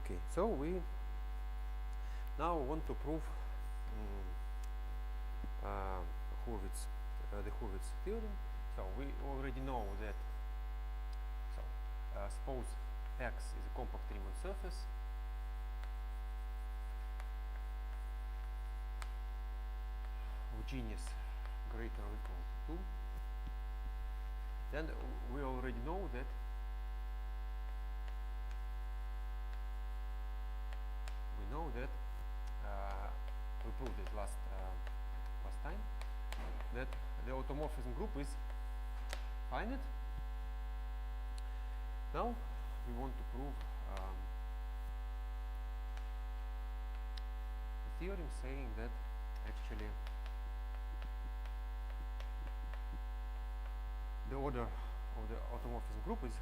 Okay, so we now want to prove the Hurwitz theorem. So we already know that. So suppose X is a compact Riemann surface. Of genus greater or equal to 2. Then we already know that we proved it last time that the automorphism group is finite. Now we want to prove the theorem saying that actually the order of the automorphism group is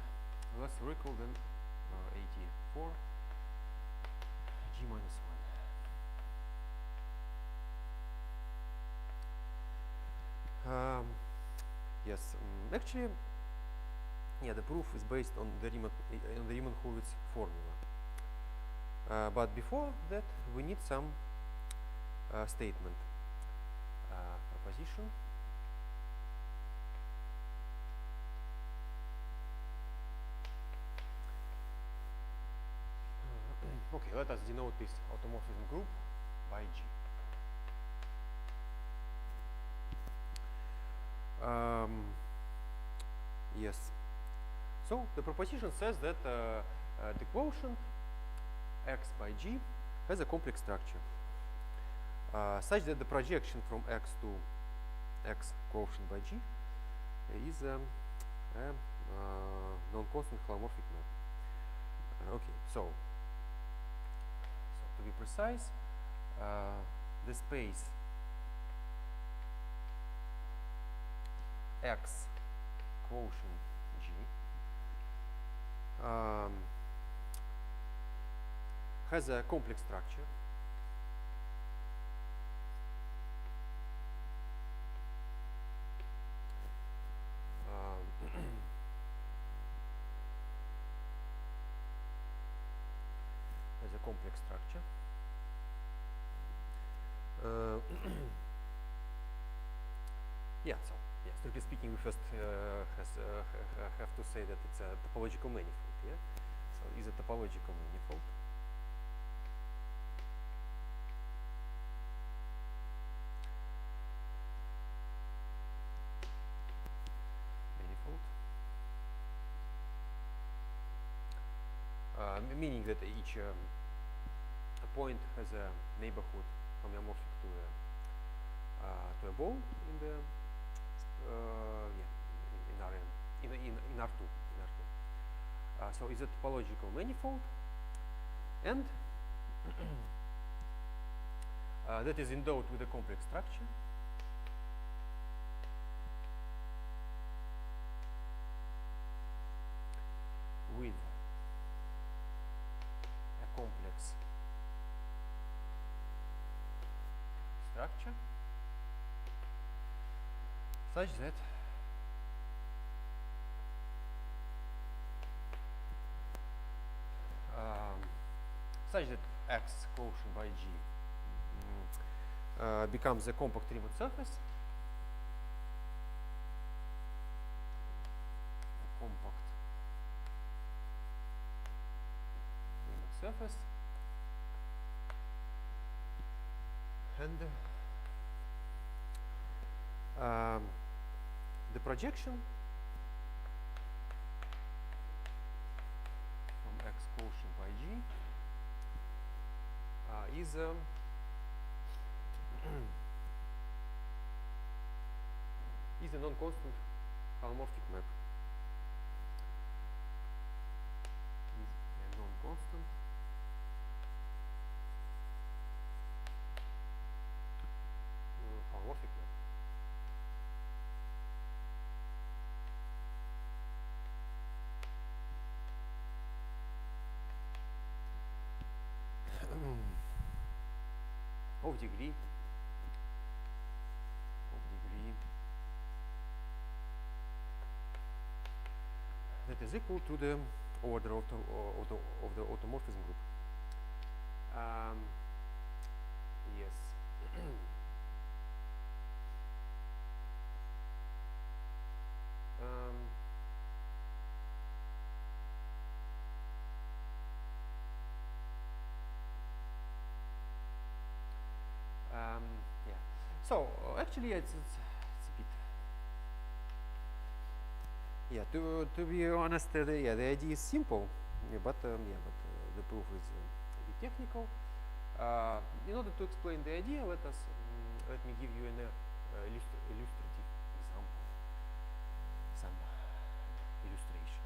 less or equal than 84 G minus 1. Yes, actually, yeah, the proof is based on the Riemann-Hurwitz formula. But before that, we need some statement proposition. Okay, let us denote this automorphism group by G. Yes. So the proposition says that the quotient X by G has a complex structure such that the projection from X to X quotient by G is a non-constant holomorphic map. Okay, so to be precise, the space X quotient G has a complex structure yeah, so yeah, strictly speaking, we first have to say that it's a topological manifold. Yeah, so is a topological manifold. Meaning that each point has a neighborhood homeomorphic to a ball in the in R2. So it's a topological manifold, and that is endowed with a complex structure. With a complex structure such that X quotient by G becomes a compact Riemann surface. Surface, and the projection from X quotient by G is a non-constant holomorphic map. Is a non-constant holomorphic map. Of degree that is equal to the order of the automorphism group. Um, yes. um, yeah. So actually, it's a bit. Yeah. To be honest, yeah, the idea is simple, yeah, but the proof is a bit technical. In order to explain the idea, let me give you an illustrative example, some illustration.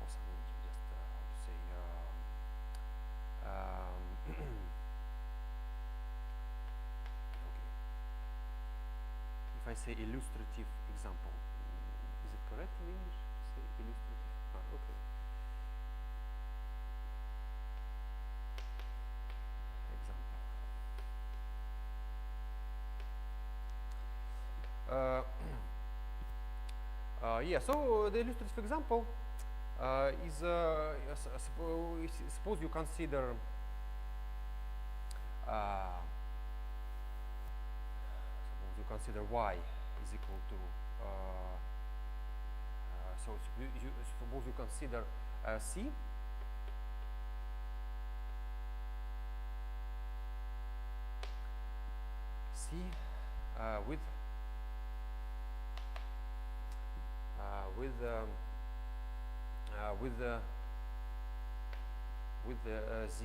Also, just how to say. Okay. If I say illustrative example, is it correct in English to say illustrative? Okay. Example. Yeah, so the illustrative example is suppose you consider y is equal to suppose you consider C with Z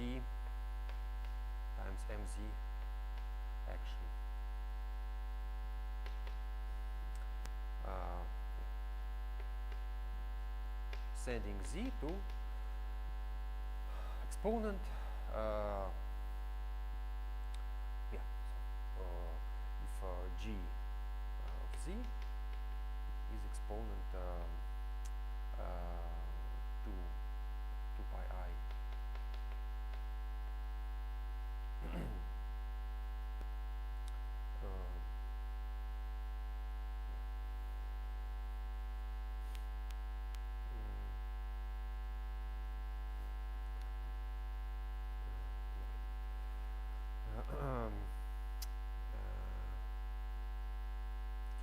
times mz action. Sending Z to exponent if G of Z is exponent 2 pi I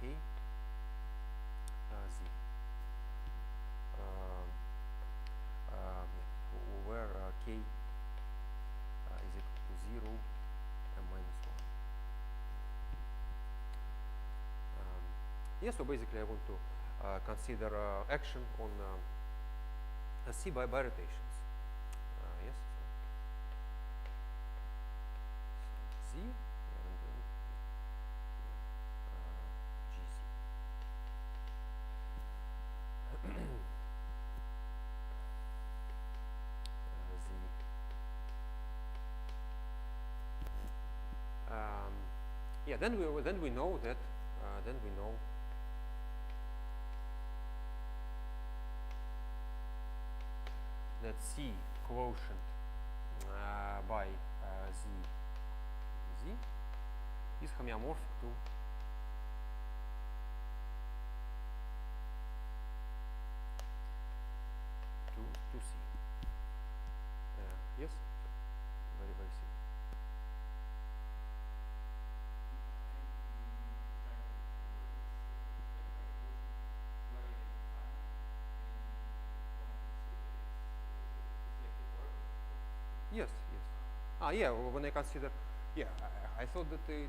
K Z where K is equal to 0 and minus 1. Yeah, so basically I want to consider action on C by rotations. Yes, so Z and then GZ. Yeah, then we know that that C quotient by Z is homeomorphic to C. Yes, very simple. Yes. Yeah. When I consider, I thought that you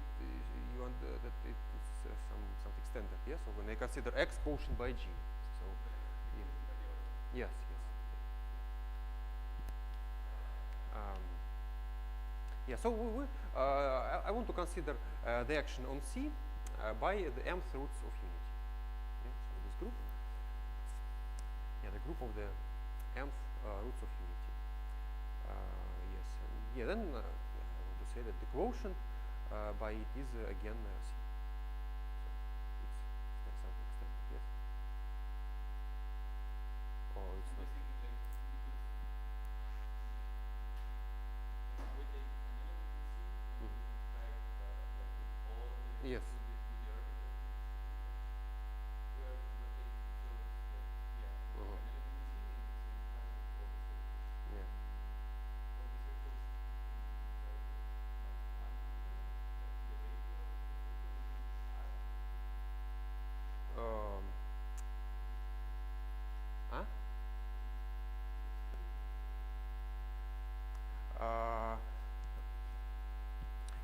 want that it's something standard. Yes. So when I consider X quotient by G, so yes. Yeah. So I want to consider the action on C by the mth roots of unity. Yeah. So this group, the group of the mth roots of unity. Yes. Yeah. Then I want to say that the quotient by it is again C. So it's something standard. Yes. Or it's not. Yes.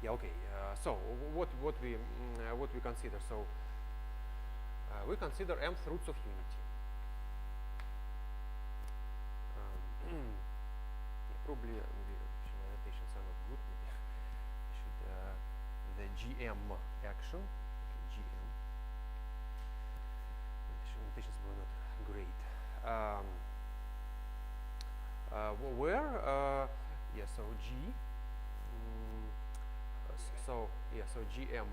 yeah, okay. So what we consider? So we consider mth roots of unity. Yeah, probably maybe my annotations are not good. Maybe I should the GM action. Okay, GM. Annotations were not great. Where yeah, so G. So yeah, so GM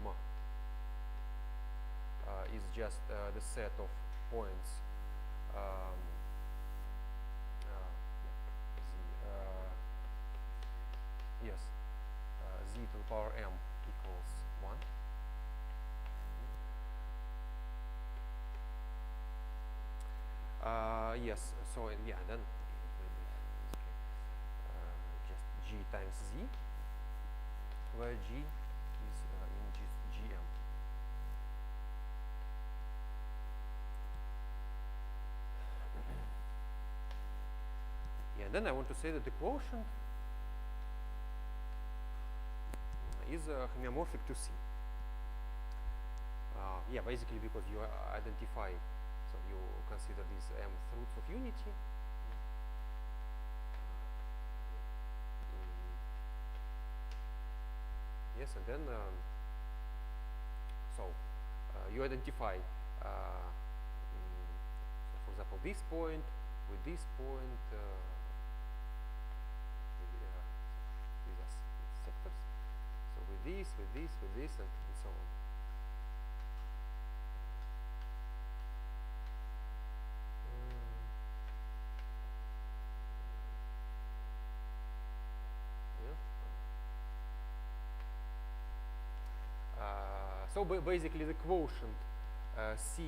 is just the set of points yes, z to the power m equals 1. Yes, so yeah, then just g times z, where g is in gm. Yeah, then I want to say that the quotient is homeomorphic to C. Yeah, basically because you identify, so you consider these mth roots of unity. Yes, and then so you identify, so for example, this point with this point. These are sectors. So with this, and so on. So basically the quotient C,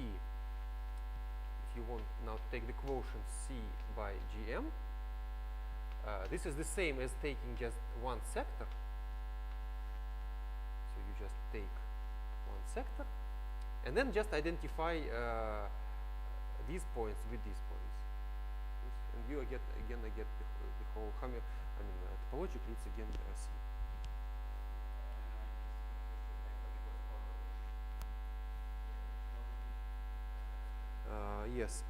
if you want now to take the quotient C by GM, this is the same as taking just one sector. So you just take one sector and then just identify these points with these points. And you get the whole topologically it's again C. Yes.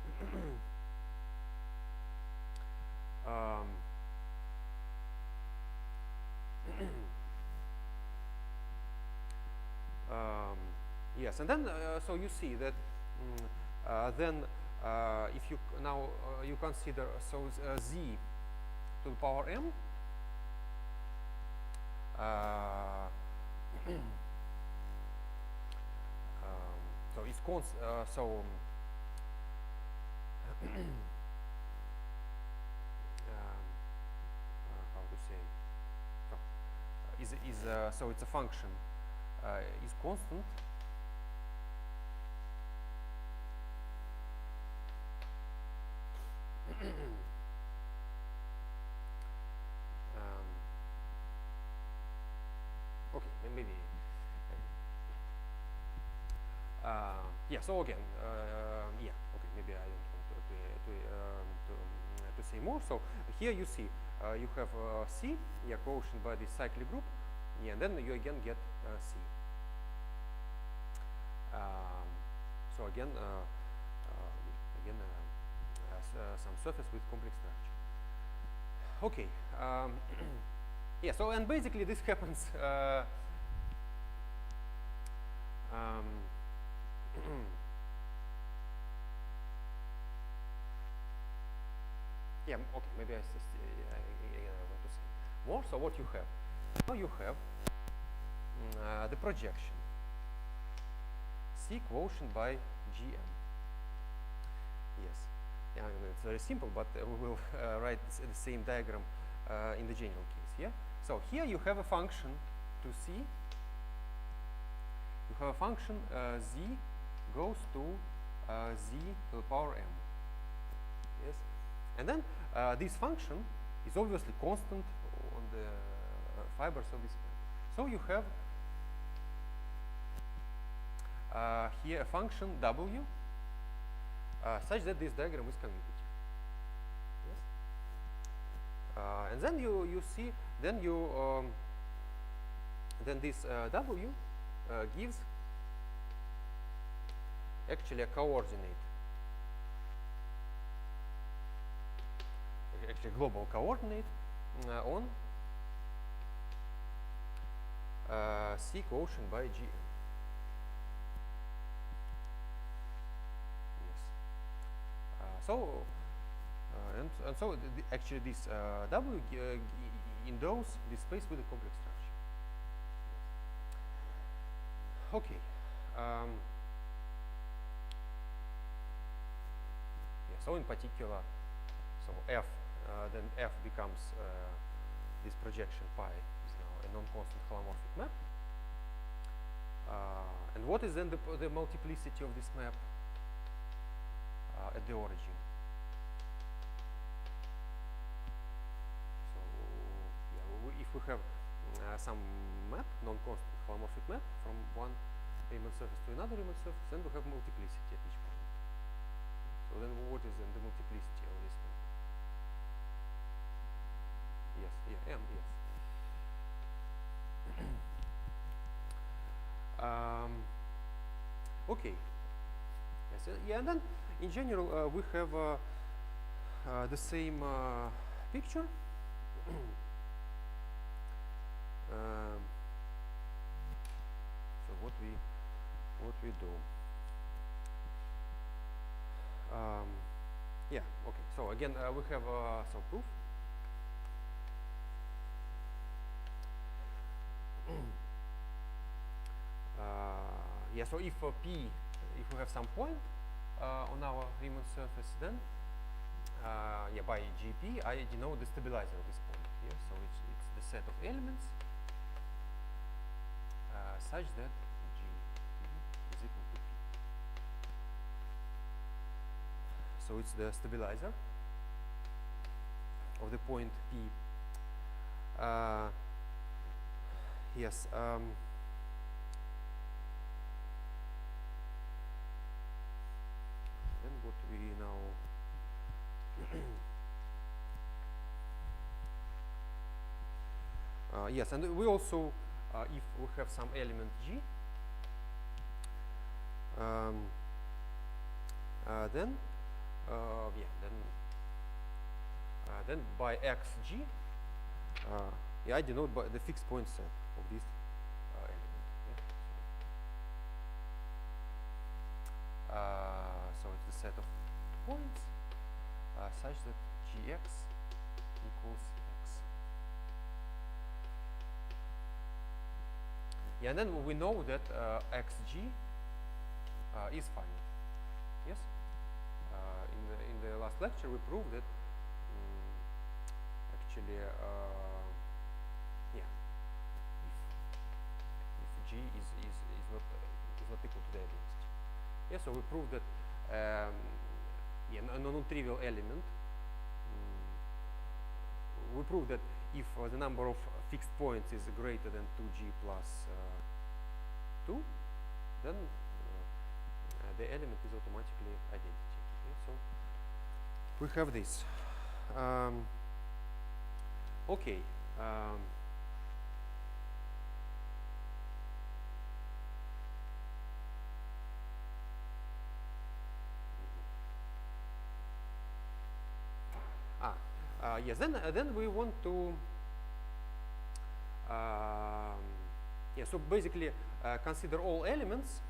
Yes, and then so you see that then if you now you consider so z to the power m. So it's so. How to say? So it's a function is constant. Okay, maybe. Yeah. So again, yeah. Okay, maybe I don't want to say more. So here you see you have C, yeah, quotient by the cyclic group, yeah, and then you again get C. So again, some surface with complex structure. Okay. Yeah. So and basically this happens. Yeah, okay, maybe I want to say more. So what you have? Now you have the projection C quotient by GM. Yes, yeah, it's very simple, but we will write the same diagram in the general case. Yeah. So here you have a function to C. You have a function Z goes to Z to the power M. Yes. And then this function is obviously constant on the fibers of this band. So you have here a function W such that this diagram is commutative. Yes. And then you see, then then this W gives actually a coordinate, actually global coordinate on C quotient by Gn. Yes. And so actually this W endows this space with a complex structure. Yes. Okay. Yeah, so in particular, so F, then F becomes this projection pi is now a non-constant holomorphic map. And what is then the multiplicity of this map at the origin? So yeah, if we have some map, non-constant holomorphic map from one Riemann surface to another Riemann surface, then we have multiplicity at each point. So then what is then the multiplicity of this map? Yes, yeah, M, yes. Okay. Yes, yeah, and then in general we have the same picture. So what we do? Yeah. Okay. So again, we have some proof. Yeah. So if P, if we have some point on our Riemann surface, then yeah, by GP I denote the stabilizer of this point here. So it's the set of elements such that G is equal to P. So it's the stabilizer of the point P. Yes. Then what we now yes, and we also if we have some element G, then then by xg, yeah, I denote by the fixed point set of this element. Yeah. So it's the set of points such that gx equals x. Yeah, and then we know that xg is finite. Yes. In the last lecture we proved that actually yeah, if g is not equal to the identity. Yeah, so we proved that yeah, non-trivial element. We proved that if the number of fixed points is greater than 2g plus 2, then the element is automatically identity. Okay, so we have this. Okay. Yes. Then we want to. Yeah. So basically, consider all elements.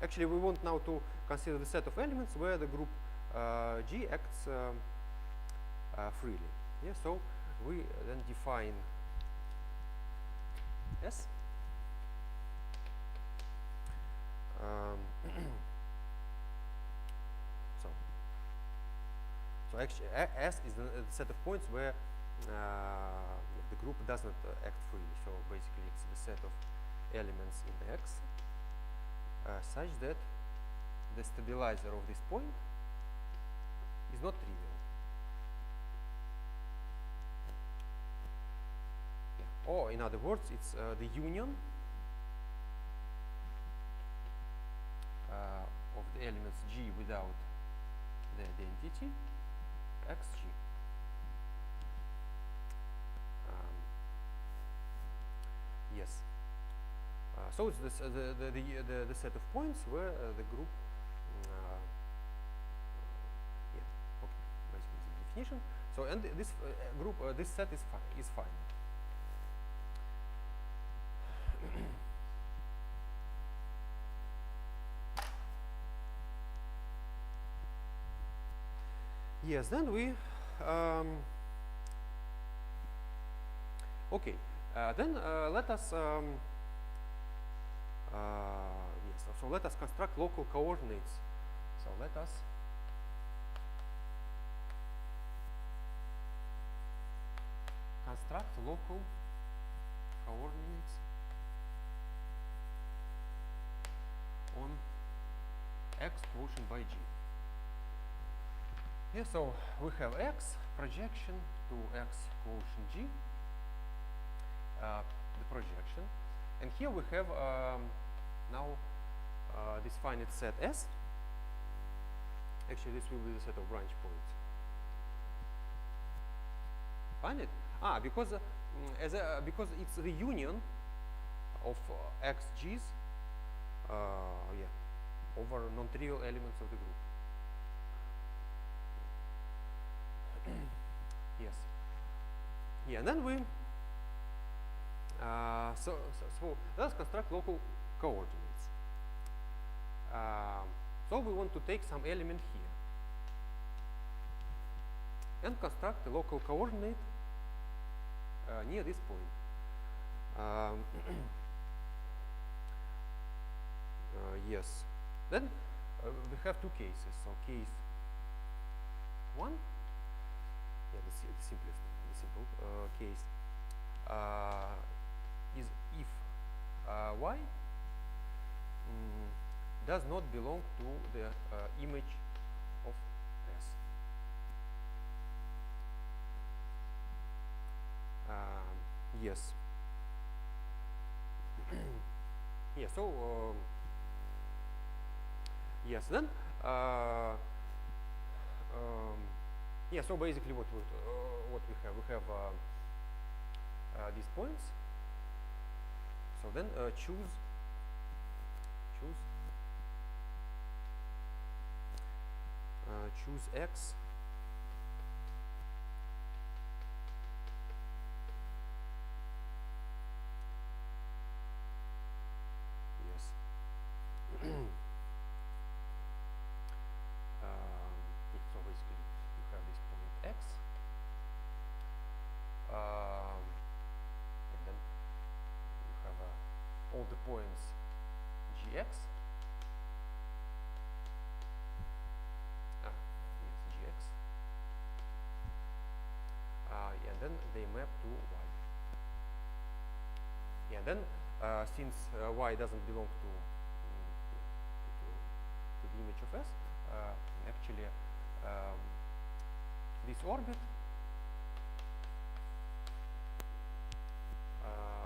Actually, we want now to consider the set of elements where the group G acts freely. Yeah. So we then define S. So actually, S is the set of points where the group does not act freely. So basically, it's the set of elements in X such that the stabilizer of this point is not trivial. Yeah. Or in other words, it's the union of the elements G without the identity xg. Yes. So it's the set of points where the group, yeah, okay, basically the definition. So and this group, this set is fine. Yes, then we okay. Then let us yes. So let us construct local coordinates. So let us construct local coordinates on x quotient by g. Yeah, so we have x projection to x quotient g, the projection, and here we have now this finite set S. Actually, this will be the set of branch points. Finite? Because because it's the union of xg's, yeah, over non-trivial elements of the group. Yes. Yeah, and then we so let's construct local coordinates. So we want to take some element here and construct a local coordinate near this point. Yes. Then we have two cases. So case 1. Yeah, the simplest, the simple case is if y does not belong to the image of S. Yes. Yeah. So yes. Then. Yeah, so basically what we have these points. So then choose x yes. So basically you have this point x, and then you have all the points gx. Yes, gx. And then they map to y. Yeah, then since y doesn't belong to the image of S, actually this orbit,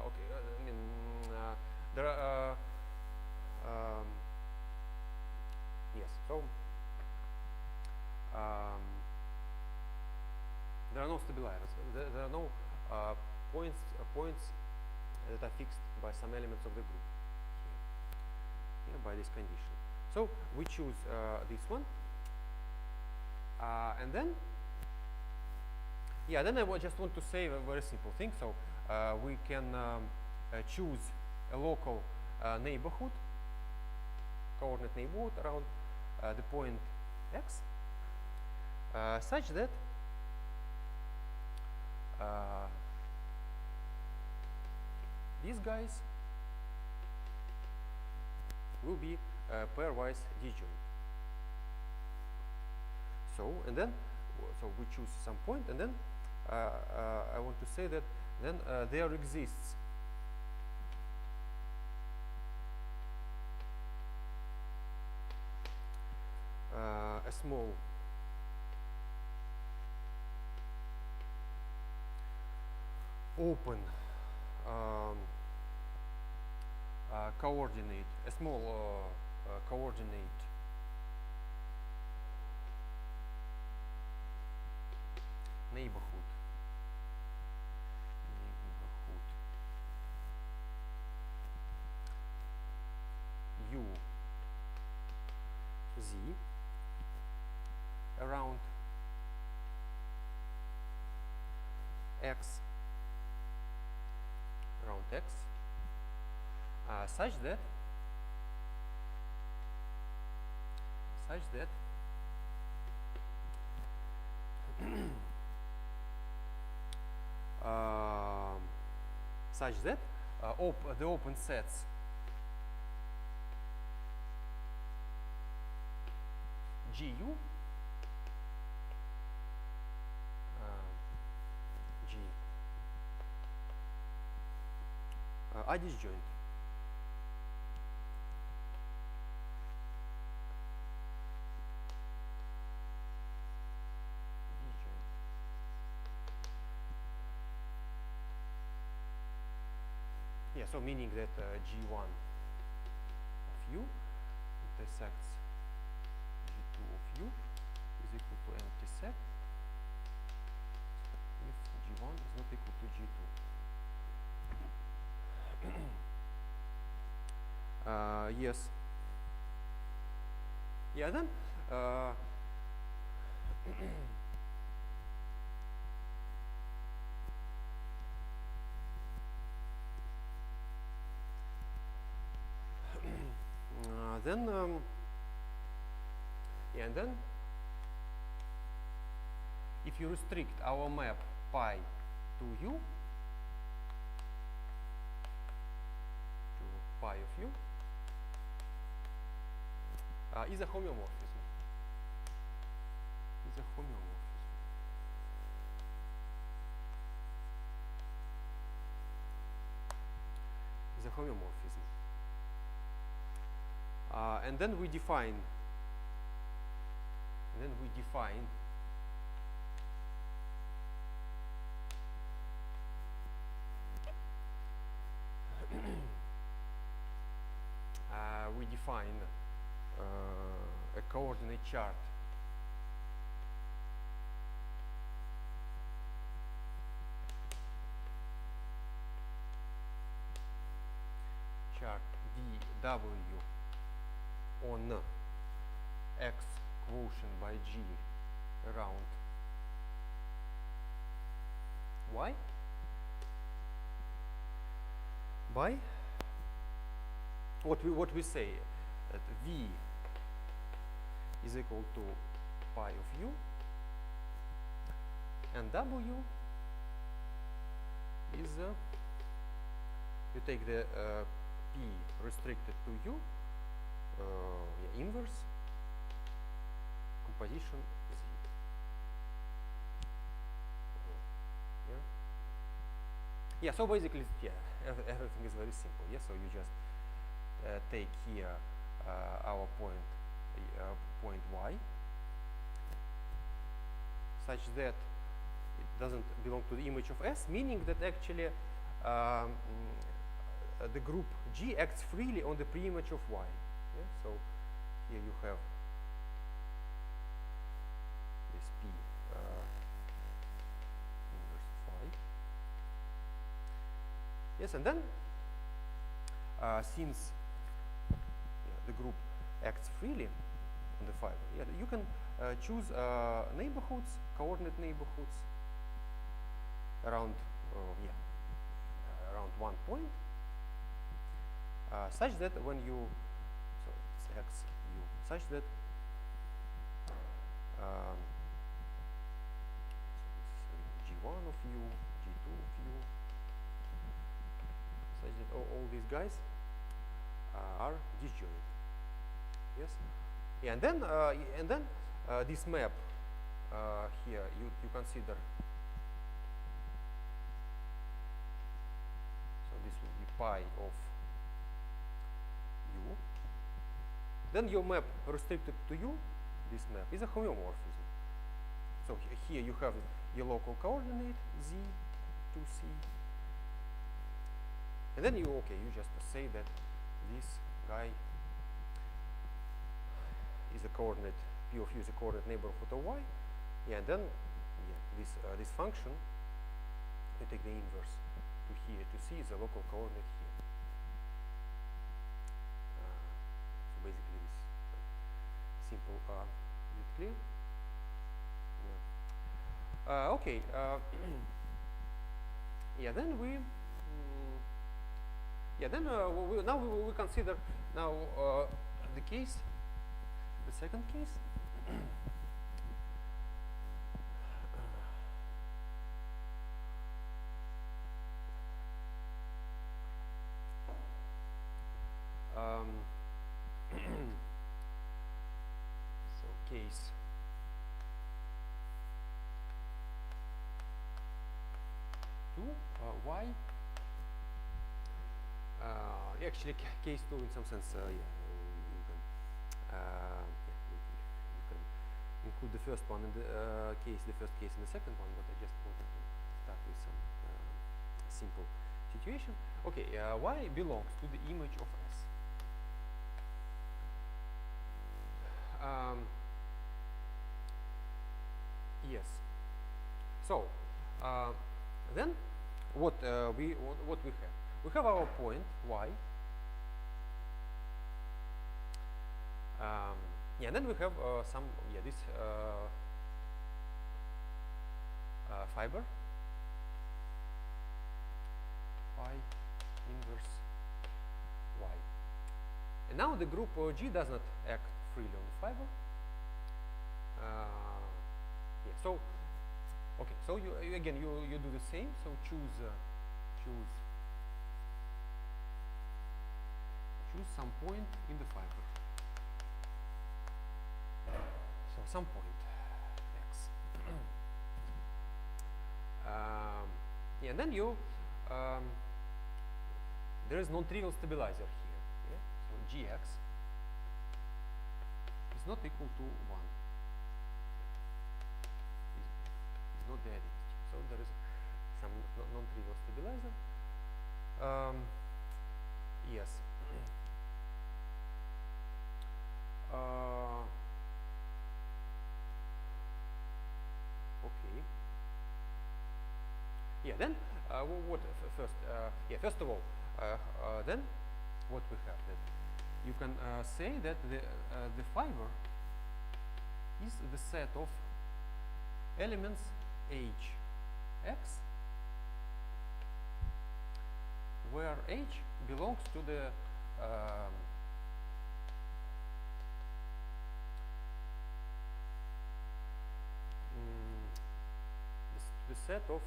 okay, I mean there are yes, so there are no stabilizers. There are no points that are fixed by some elements of the group here, by this condition. So we choose this one, and then yeah, then I just want to say a very simple thing. So we can choose a local neighborhood, coordinate neighborhood around the point x, such that these guys will be pairwise disjoint. So and then so we choose some point, and then I want to say that then there exists a small open coordinate, a small coordinate neighborhood u z around x such that the open sets GU G are disjoint. Yeah, so meaning that G1 of U intersects G2 of U is equal to empty set if G1 is not equal to G2. Yes. Yeah, then and then if you restrict our map pi to U to pi of U is a homeomorphism. Is a homeomorphism. Is a homeomorphism. And then we define. We define a coordinate chart dw on x quotient by G around Y by what we say that V is equal to pi of U and W is you take the P restricted to U inverse composition Z. Yeah, so basically, yeah, everything is very simple. Yeah, so you just take here our point Y such that it doesn't belong to the image of S, meaning that actually the group G acts freely on the preimage of Y. Yeah? So here you have this P inverse phi. Yes, and then since the group acts freely on the fiber, you can choose neighborhoods, coordinate neighborhoods around around one point, such that when you it's x u such that G1 of u, G2 of u, such that all these guys are disjoint. Yes, yeah, and then this map here you consider. So this will be pi of u. Then your map restricted to u, this map is a homeomorphism. So here you have your local coordinate z to c, and then you just say that this guy is a coordinate, p of u is a coordinate neighborhood of y. Yeah, and then this function, you take the inverse to here to c is a local coordinate here. simple. Is it clear? Yeah. Okay. Yeah. Then we. Yeah. Then now we consider now the case, the second case. So case two, y. Actually, case two in some sense, yeah, you can include the first one in the first case and the second one, but I just wanted to start with some simple situation. Okay, y belongs to the image of S. Yes. So then, what we have? We have our point y. Yeah, and then we have some this fiber phi inverse y. And now the group G does not act freely on the fiber. Yeah. So okay. So you again you do the same. So choose some point in the fiber. So some point x. Yeah, and then you there is non-trivial stabilizer here. Yeah? So gx is not equal to 1. It's not the identity. So there is some non-trivial stabilizer. Yes. Okay. Yeah. Then what first? Yeah. First of all, then what we have? That you can say that the fiber is the set of elements h x, where h belongs to the set of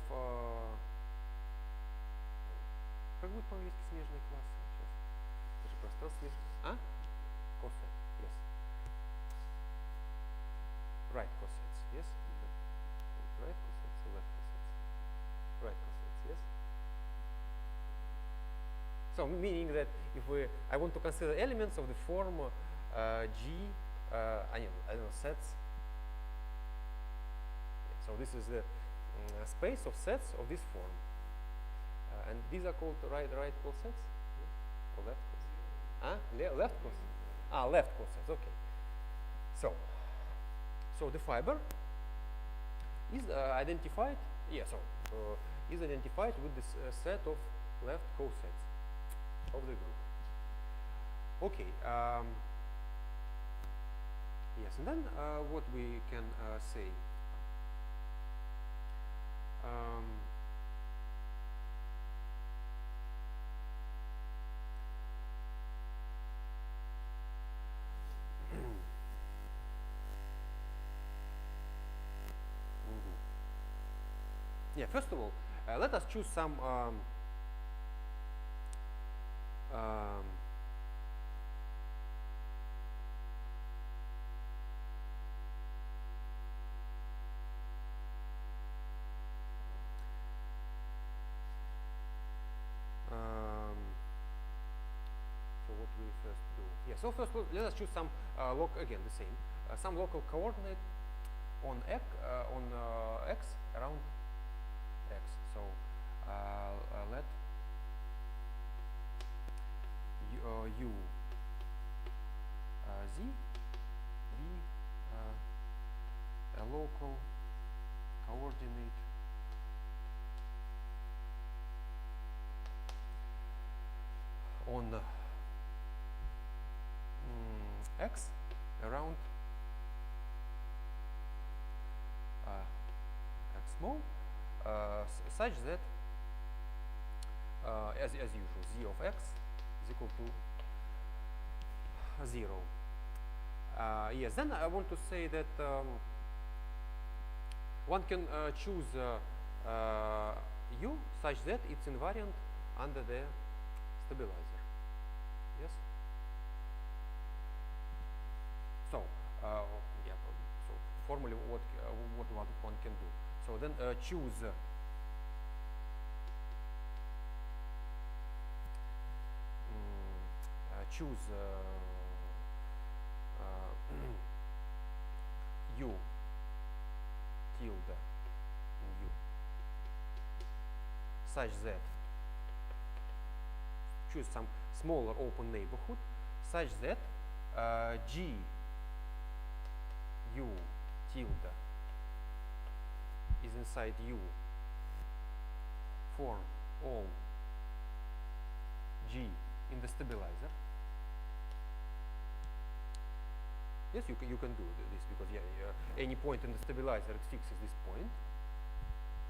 как будет по-английски смежные классы сейчас? Это же пространство Coset, yes. Right cosets, yes. Right cosets or left cosets? Right cosets, yes. So meaning that if I want to consider elements of the form G, I don't know, sets. Yeah, so this is the space of sets of this form, and these are called right cosets, yes. Or left cosets. Left cosets. Left cosets. Okay. So the fiber is identified. Yeah. So is identified with this set of left cosets of the group. Okay. Yes, and then what we can say. Yeah, first of all, let us choose some so what we first do? Yeah, so first let us choose some again the same some local coordinate on x around x. So let u z be a local coordinate on x around small, such that as usual, z of x is equal to 0. Yes, then I want to say that one can choose u such that it's invariant under the stabilizer. Yes. So yeah. So formally, what one can do. So then choose u tilde in u such that choose some smaller open neighborhood such that g u tilde is inside u for all g in the stabilizer. Yes, you can do this because any point in the stabilizer it fixes this point.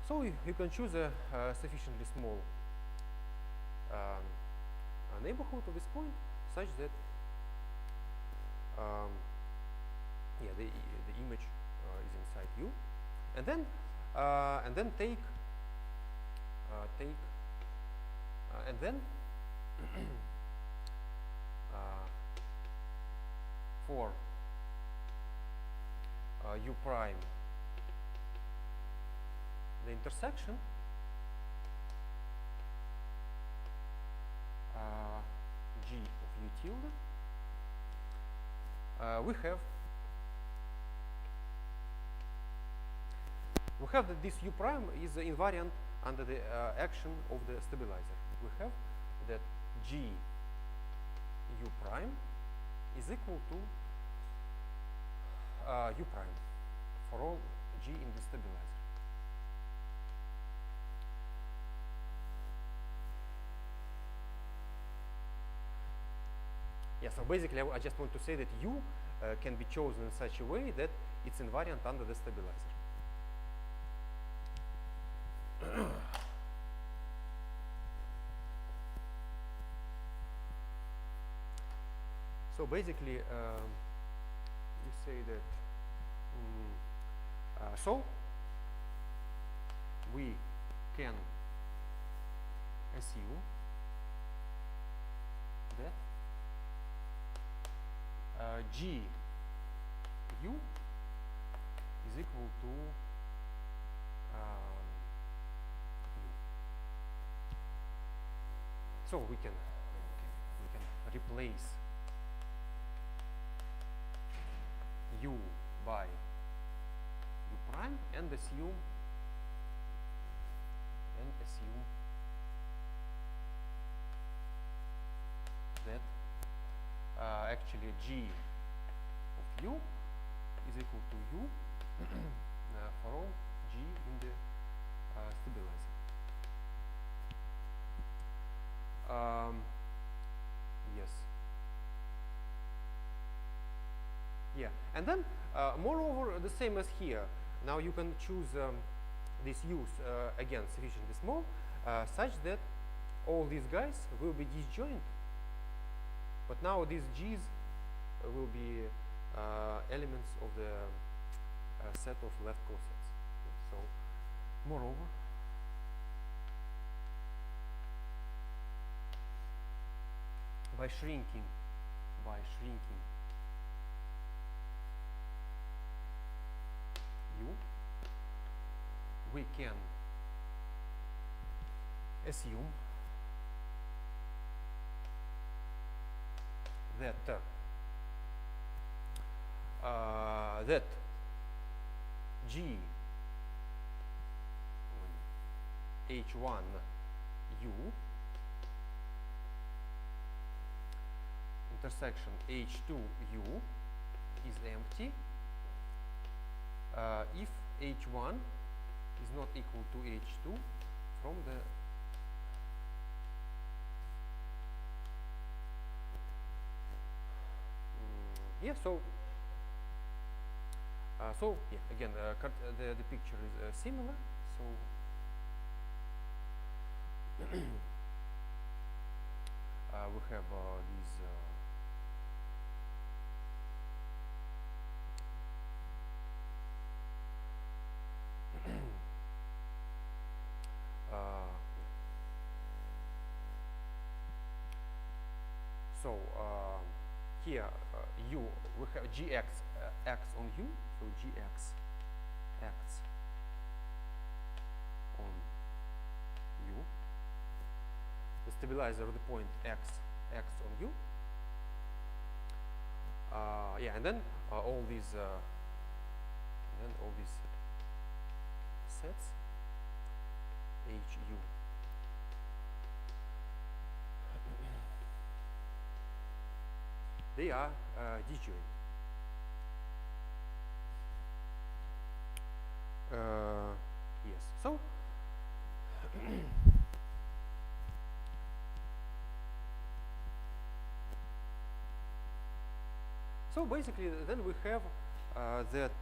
So you can choose a sufficiently small neighborhood of this point such that the image is inside u, and then take and then for u prime the intersection g of u tilde, we have that this u prime is invariant under the action of the stabilizer. We have that g u prime is equal to u prime for all g in the stabilizer. Yeah, so basically I just want to say that u can be chosen in such a way that it's invariant under the stabilizer. So basically, you say that so we can assume that g u is equal to u. So we can replace u by u prime and assume that actually g of u is equal to u for all g in the stabilizer. Yes. Yeah, and then moreover, the same as here. Now you can choose this u's again sufficiently small, such that all these guys will be disjoint. But now these g's will be elements of the set of left cosets. So, moreover, by shrinking u, we can assume that that g h1 u intersection h2 u is empty if h1 is not equal to h2 from the so yeah, again the picture is similar. So we have these so here u we have gx x on u, so gx x on u. The stabilizer of the point x on u. Yeah, and then all these sets hu. They are disjoint. Yes. So so basically, then we have that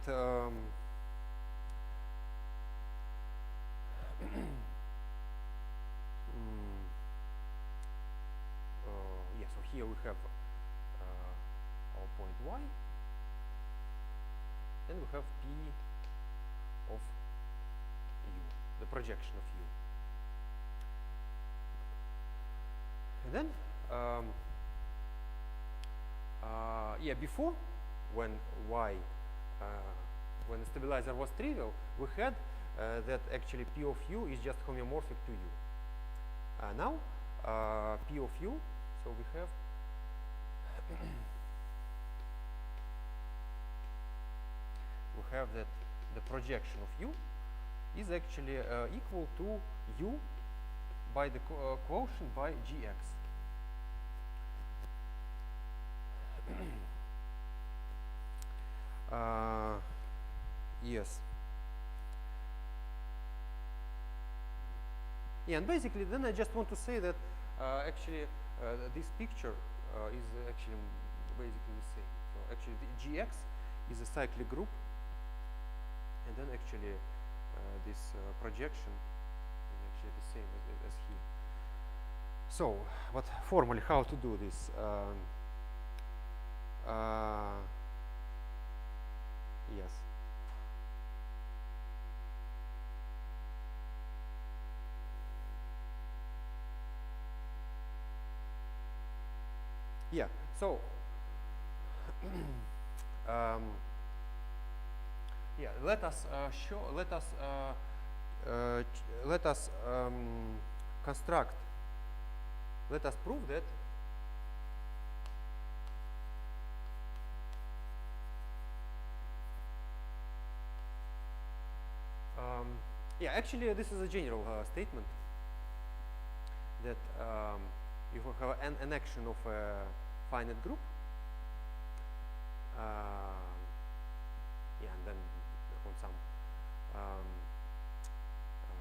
yeah. So here we have our point y, and we have p of u, the projection of u. And then yeah, before when when the stabilizer was trivial, we had that actually p of u is just homeomorphic to u. Now p of u, so we have that the projection of u is actually equal to u by the quotient by gx. Yes. Yeah, and basically, then I just want to say that actually this picture is actually basically the same. So actually, the gx is a cyclic group, and then actually this projection is actually the same as here. So, but formally, how to do this? Yes. Yeah. So yeah. Let us show. Let us construct. Let us prove that yeah, actually, this is a general statement that you have an action of a finite group. Yeah, and then on some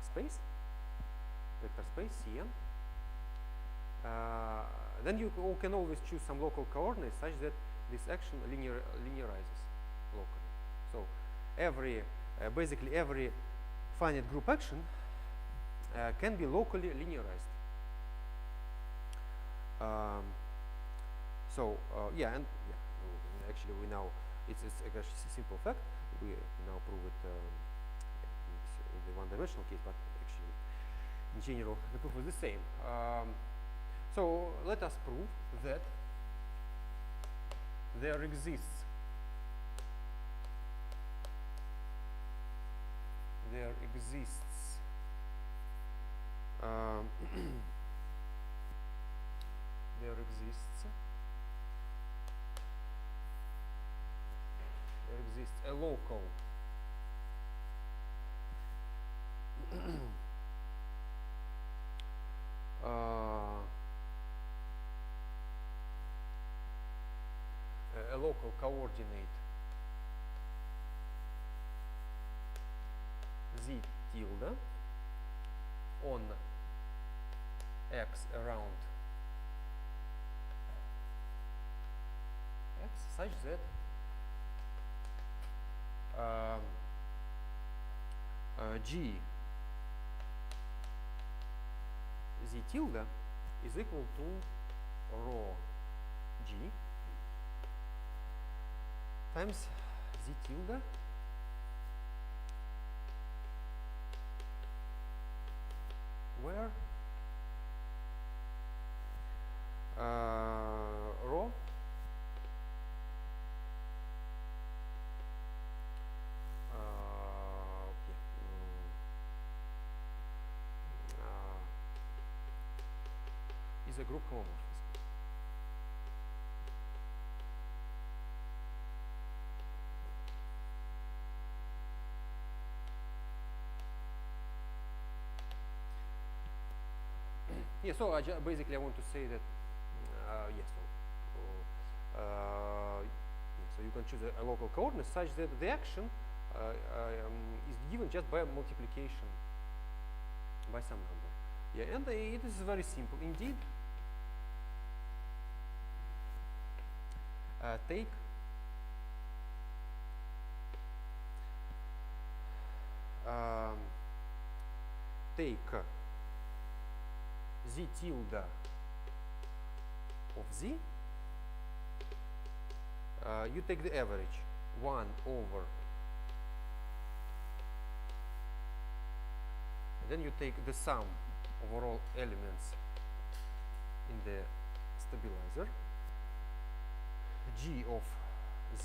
space, vector space Cn. Then you can always choose some local coordinates such that this action linearizes locally. So basically every finite group action can be locally linearized. So yeah, and yeah, actually we now it's actually a simple fact. We now prove it in the one-dimensional case, but actually in general the proof is the same. So let us prove that there exists a local a local coordinate z tilde on x around x such that g z tilde is equal to rho g times z tilde where rho is a group homomorphism. Yeah, so basically I want to say that yes, so you can choose a local coordinate such that the action is given just by multiplication by some number. Yeah, and it is very simple indeed. Take z tilde of z, you take the average 1 over, and then you take the sum of all elements in the stabilizer, g of z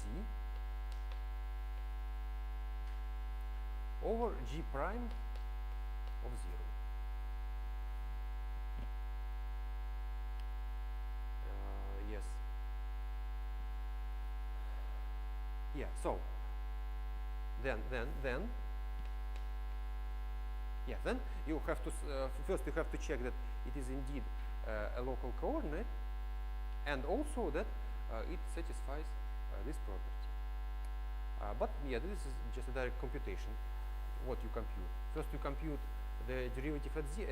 over g prime of 0. Yes. Yeah, so then you have to first you have to check that it is indeed a local coordinate, and also that it satisfies this property. But yeah, this is just a direct computation. What you compute? First you compute the derivative at 0,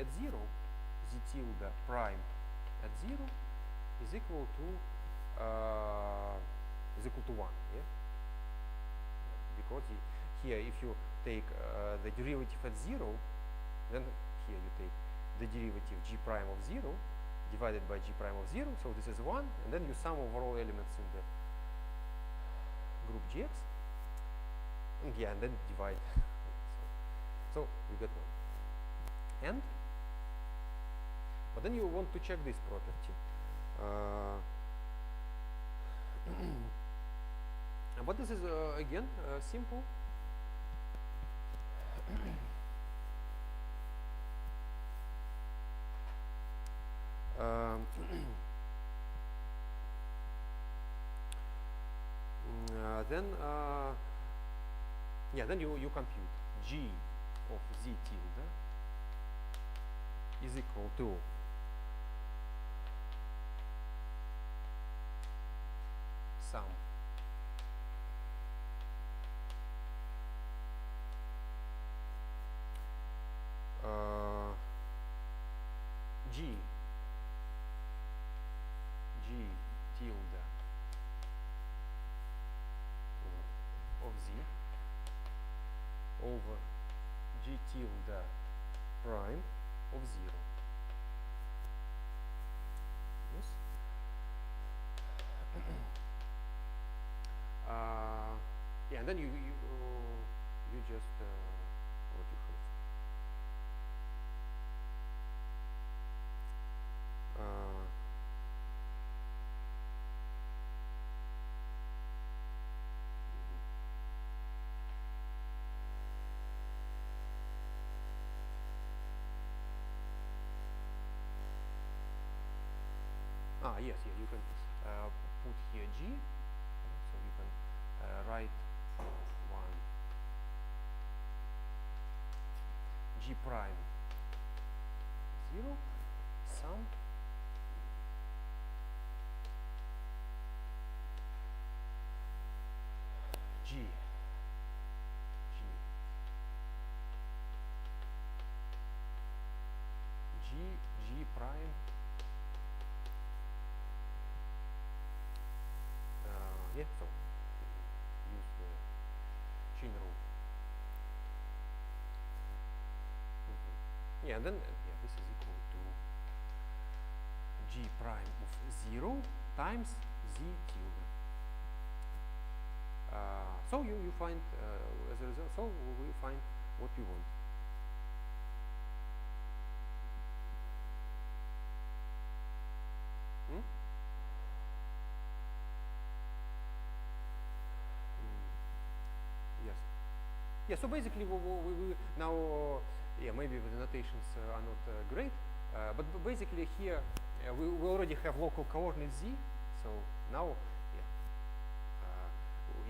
z tilde prime at 0 is equal to 1. Yeah, because here if you take the derivative at 0, then here you take the derivative g prime of 0 divided by g prime of 0, so this is 1, and then you sum over all elements in the group gx, and yeah, and then divide. So you get 1. And but then you want to check this property. But this is again simple. Then you compute g of z tilde is equal to sum g tilde of z over g tilde prime of 0. Yes. Yeah, and then you just what you have. Yes, yeah, you can put here g, so you can write 1 g prime 0 sum g prime yeah, so use the chain rule. Yeah, and then yeah, this is equal to prime of 0 times z tilde. So you find as a result. So we find what we want. Yes. Yeah. So basically, we now, yeah, maybe the notations are not great, but basically here we already have local coordinate z. So now, yeah,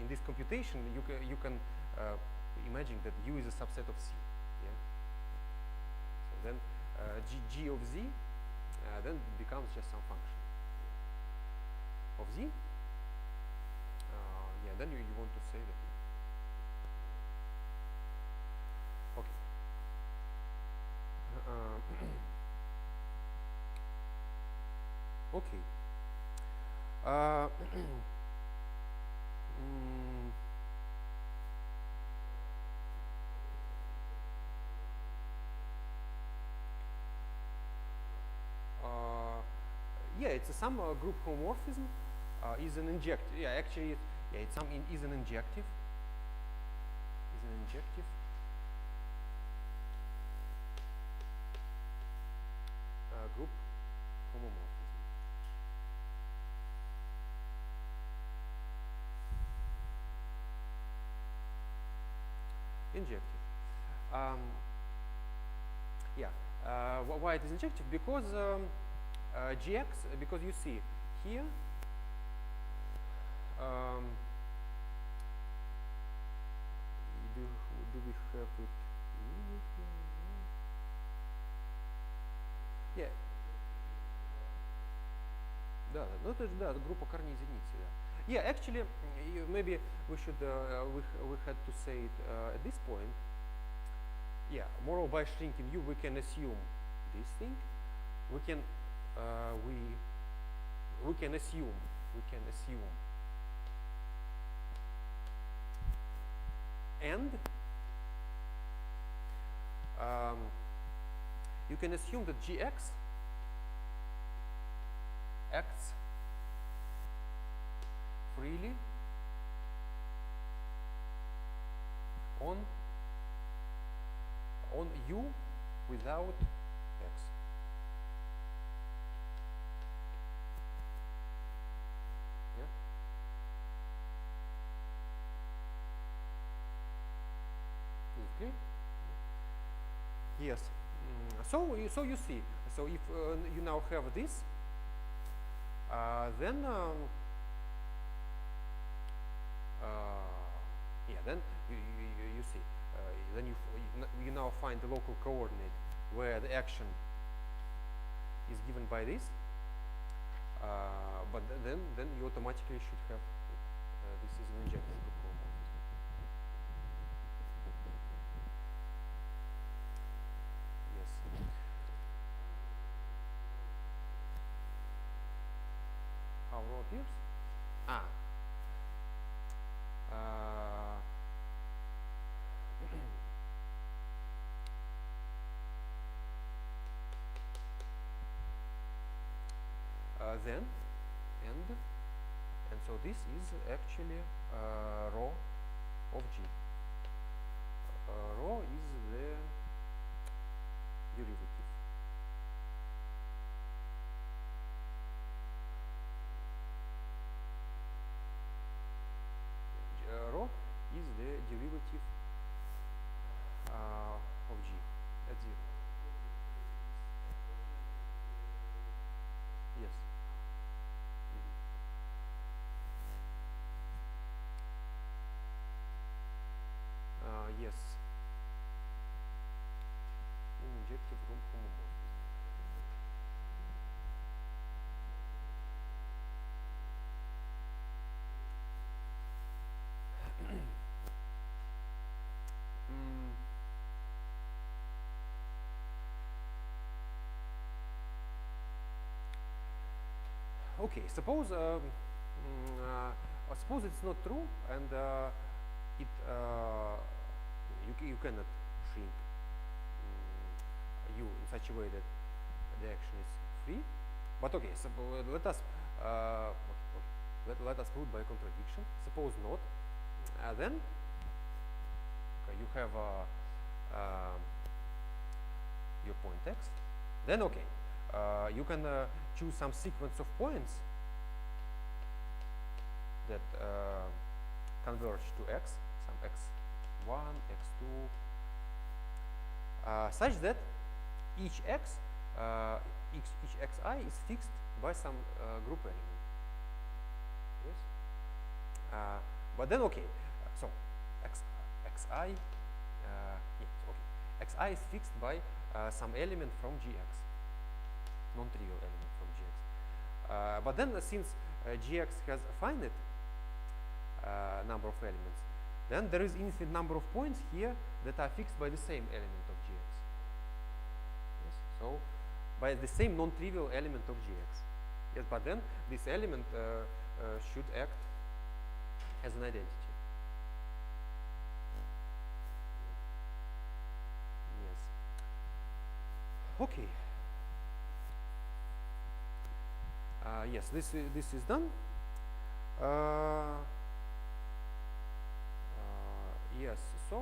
in this computation, you can imagine that u is a subset of c. Yeah. So then g of z then becomes just some function of z. Yeah. Then you want to say that. Okay. Okay. Yeah, it's some group homomorphism is an injective. Yeah, actually, yeah, it's is an injective. Is an injective. Group homomorphism. Injective. Yeah. Why it is injective? Because gx. Because you see here. Do we have it immediately? Yeah. Да, ну это же да, группа корней единицы, да. Yeah, actually, maybe we should we had to say it at this point. Yeah, moreover, by shrinking u, we can assume this thing. We can assume and you can assume that gx acts freely on u without x. Yeah. Is it clear? Yes. So you see. So if you now have this, then yeah, then you see. Then you now find the local coordinate where the action is given by this, but then you automatically should have this is an injective group homomorphism. Yes. How rho appears? Then and so this is actually rho of g. Rho is the derivative. Rho is the derivative of g at 0. Yes. Yes. Injective group homomorphism. Okay, suppose suppose it's not true, and you cannot shrink u in such a way that the action is free. But okay, so let us let us prove by contradiction. Suppose not, then okay, you have your point x. Then okay, you can choose some sequence of points that converge to x, some x1, x2, such that each x, each xi is fixed by some group element. Yes. But then okay, so xi, yes, okay, xi is fixed by some element from gx, non-trivial element from gx. But then since gx has a finite number of elements, then there is infinite number of points here that are fixed by the same element of gx. Yes. So by the same non-trivial element of gx. Yes, but then this element should act as an identity. Yes. Okay. Yes, this is done. Yes. So.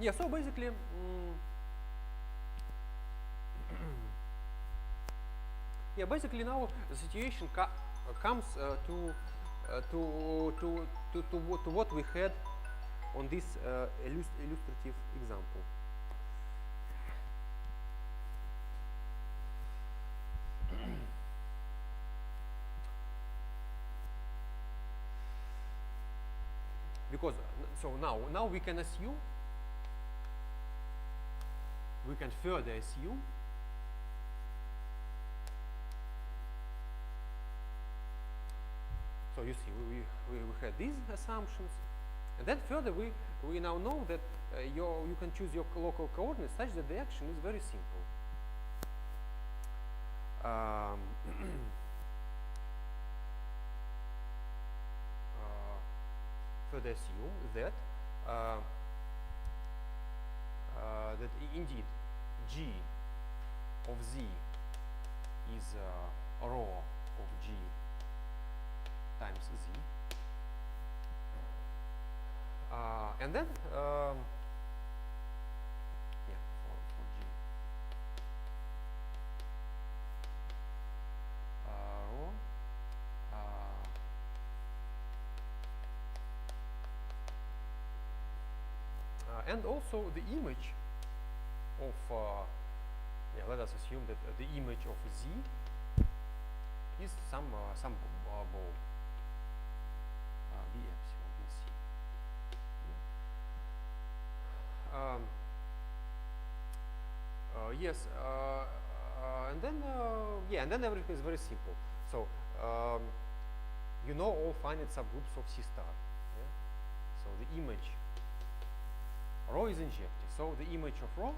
Yeah, so basically, yeah, basically now the situation comes to what we had on this illustrative example. Because so now we can assume, we can further assume so you see we had these assumptions, and then further we now know that you can choose your local coordinates such that the action is very simple. Further assume that that indeed g of z is rho of g times z, and then yeah, for g rho and also the image of yeah, let us assume that the image of z is some ball b epsilon in c. Yes, and then yeah, and then everything is very simple. So you know all finite subgroups of C star. Yeah? So the image rho is injected. So the image of rho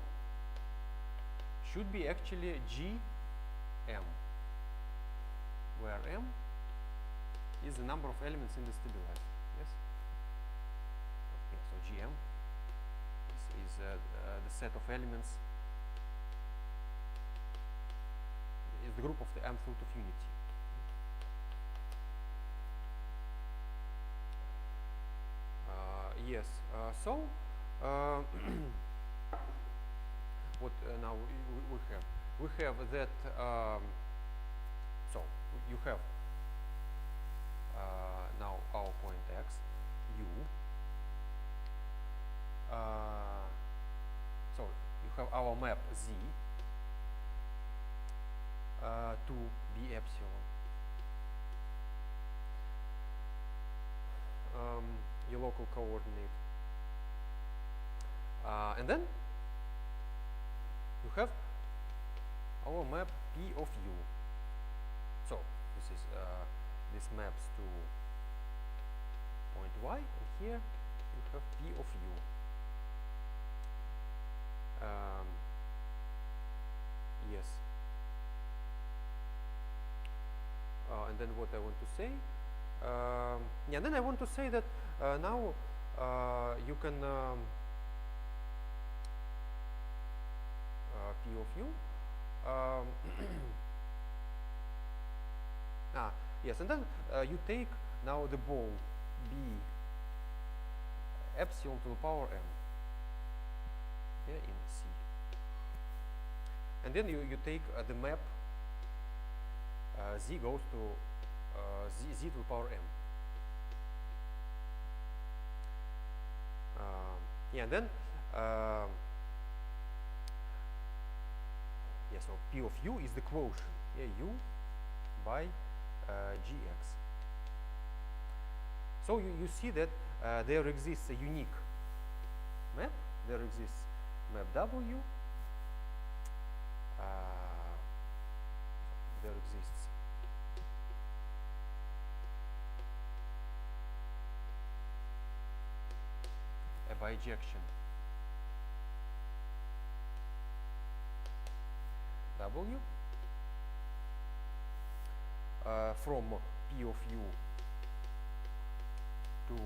should be actually Gm, where m is the number of elements in the stabilizer. Yes. Okay, so Gm is the set of elements, is the group of the mth root of unity. Yes. So. What now we have? We have that. So you have now our point x, u. So you have our map z to b epsilon. Your local coordinate. And then you have our map P of u. So this maps to point y, and here you have P of u. Yes. and then what I want to say. Yeah, then I want to say that now you can P of U. Yes, and then you take now the ball B epsilon to the power m, yeah, in C. And then you take the map Z goes to Z to the power m. Yeah, and then yeah, so P of U is the quotient, yeah, U by Gx. So you see that there exists a unique map. There exists map W. There exists a bijection W from P of U to V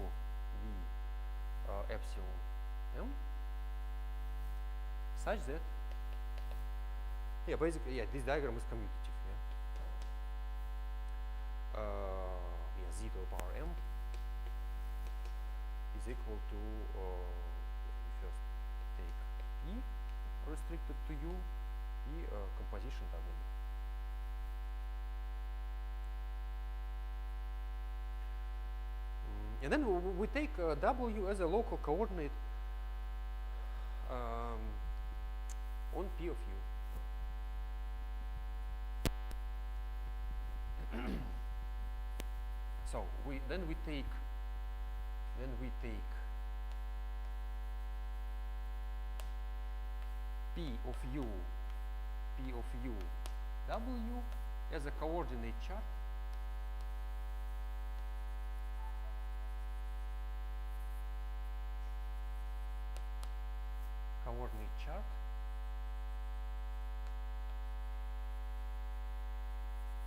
epsilon m, such that, yeah, basically, yeah, this diagram is commutative. Yeah, yeah, Z to the power m is equal to, first take P restricted to U, и composition W. And then we take W as a local coordinate on P of U. So then we take P of U W as a coordinate chart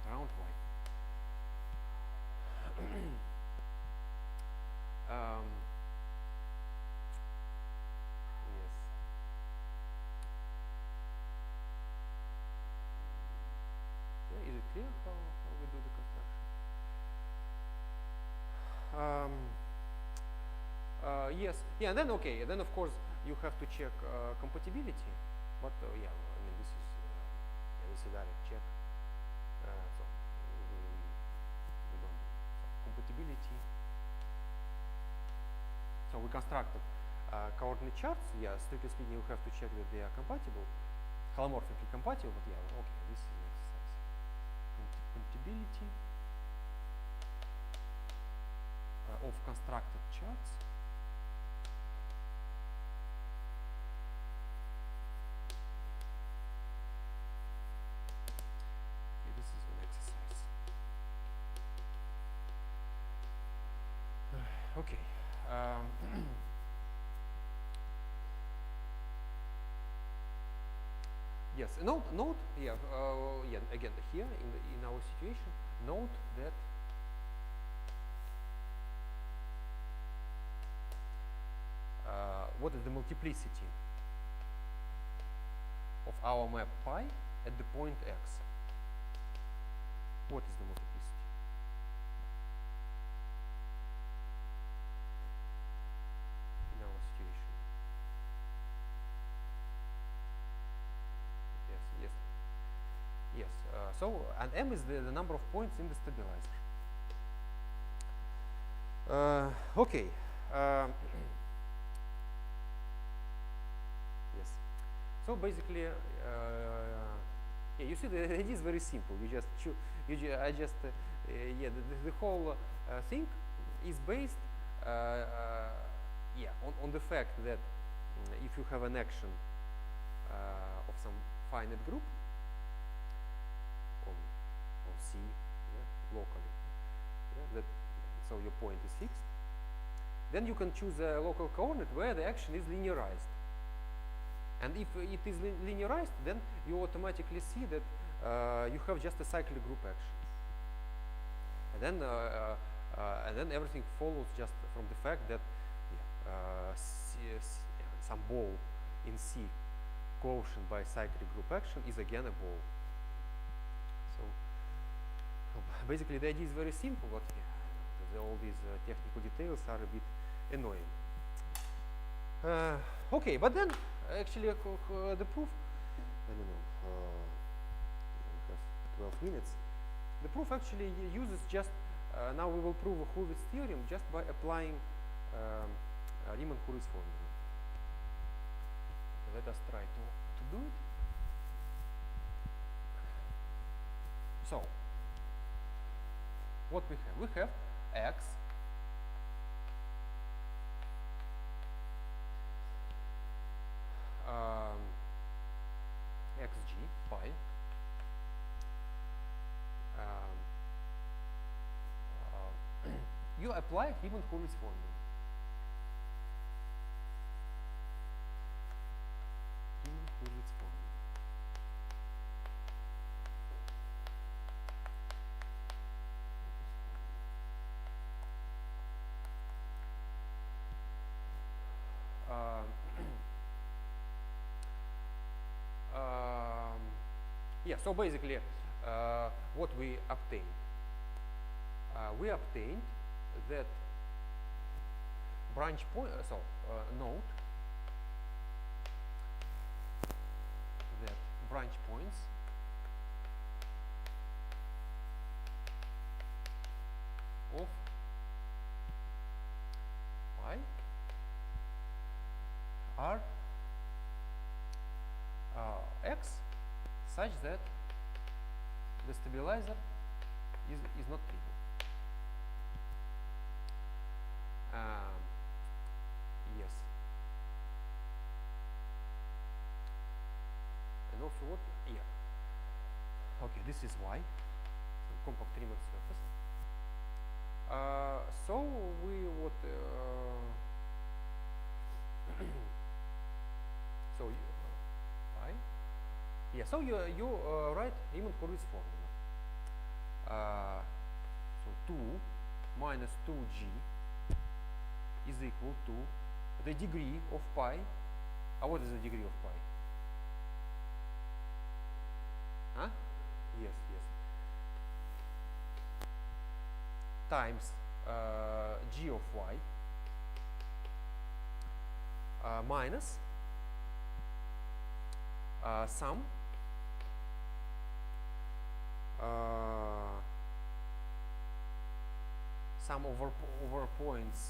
around Y. Yes. Yeah, is it clear how we do the construction? Yes. Yeah, and then okay. Then of course you have to check compatibility. But yeah, I mean this is a direct check. So we don't do compatibility. So we constructed coordinate charts. Yeah, strictly speaking, you have to check that they are compatible, holomorphically compatible. But yeah, okay, this is an exercise. Compatibility of constructed charts. Okay, this is an exercise. Okay. Yes, note, yeah, yeah, again here in our situation, note that what is the multiplicity of our map pi at the point x? What is the multiplicity? In our situation. Yes. So, and m is the number of points in the stabilizer. Okay. Yes. So basically, yeah, you see, it is very simple. You just choose. Yeah, the whole thing is based, yeah, on the fact that if you have an action of some finite group on C, yeah, locally, yeah, that so your point is fixed, then you can choose a local coordinate where the action is linearized. And if it is linearized, then you automatically see that you have just a cyclic group action. and then everything follows just from the fact that some ball in C quotient by cyclic group action is again a ball. So basically the idea is very simple, but all these technical details are a bit annoying. Okay, but then actually the proof, I don't know, we have 12 minutes. The proof actually uses just, now we will prove Hurwitz's theorem just by applying Riemann-Hurwitz formula. Let us try to do it. So, what we have? We have x xg pi you apply Riemann-Hurwitz formula. Riemann-Hurwitz formula. Yeah, so basically what we obtained that branch point, note that branch points of pi are x such that the stabilizer is not trivial. Yes. And also what? Yeah. Okay, this is y, so compact Riemann surface. So we what? So y. Yeah. So you write Riemann-Hurwitz formula. So 2 minus 2g is equal to the degree of pi. What is the degree of pi? Huh? Yes, yes. Times g of y minus sum over points